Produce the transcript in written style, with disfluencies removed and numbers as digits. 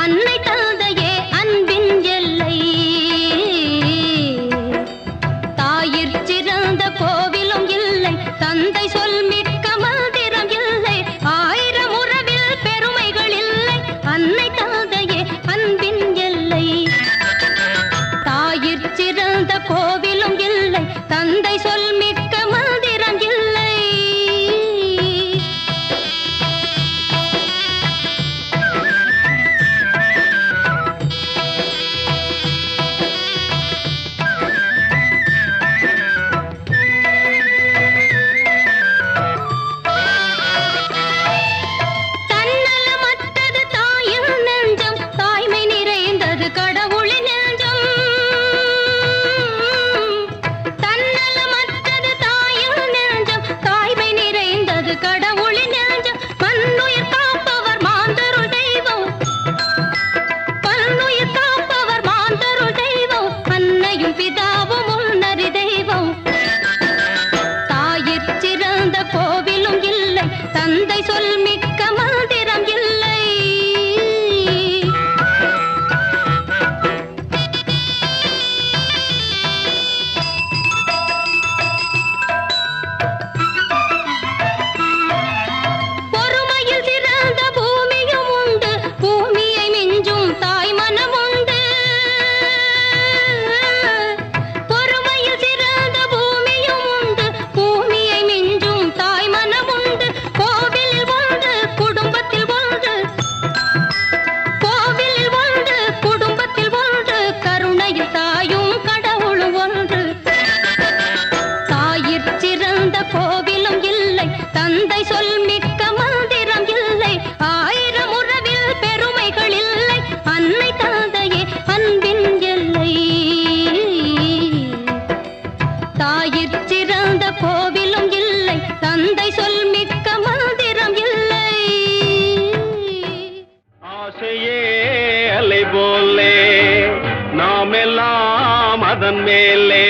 அன்னை தந்தையே அன்பின் எல்லை. தாயிற் சிறந்த கோவிலும் இல்லை, தந்தை சொல் மிக்க மந்திரம் இல்லை, ஆயிரம் உறவில் பெருமைகள் இல்லை, அன்னை தந்தையே அன்பின் எல்லை. தாயிற் சிறந்த கோவிலும் இல்லை, தந்தை சொல் மிக்க மந்திரம் இல்லை. தன்னலமற்றது தாயின் நெஞ்சம், தாய்மை நிறைந்தது கடவுளின் நெஞ்சம். தன்னலமற்றது தாயின் நெஞ்சம், தாய்மை நிறைந்தது கடவுளின் நெஞ்சம். மண்ணுயிர் காப்பவர் மாந்தருள் தெய்வம், பல்லுயிர் காப்பவர் மாந்தருள் தெய்வம், அன்னையும் பிதாவும் உன்னறி தெய்வம். தாயிற் சிறந்த கோவிலும் இல்லை, தந்தை சொல் மிக்க மந்திரம் இல்லை. பொறுமையில் சிறந்த பூமியும் உண்டு, பூமியை மிஞ்சும் தாய் மனம் உண்டு. பொறுமையில் சிறந்த பூமியும் உண்டு, பூமியை மிஞ்சும் தாய் மனம் உண்டு. கோவிலில் ஒன்று, குடும்பத்தில் ஒன்று, கோவிலில் ஒன்று, குடும்பத்தில் ஒன்று, கருணையில் தாயும் கடவுளும் ஒன்று. தாயிற் சிறந்த கோவிலும் இல்லை, தந்தை சொல் மிக்க மந்திரம் இல்லை, ஆயிரம் உறவில் பெருமைகள் இல்லை, அன்னை தந்தையே அன்பின் எல்லை. தாயிற் சிறந்த கோவிலும் இல்லை, தந்தை சொல் மிக்க மந்திரம் இல்லை. ஆசையே அலை போலே நாம் எல்லாம் அதன் மேலே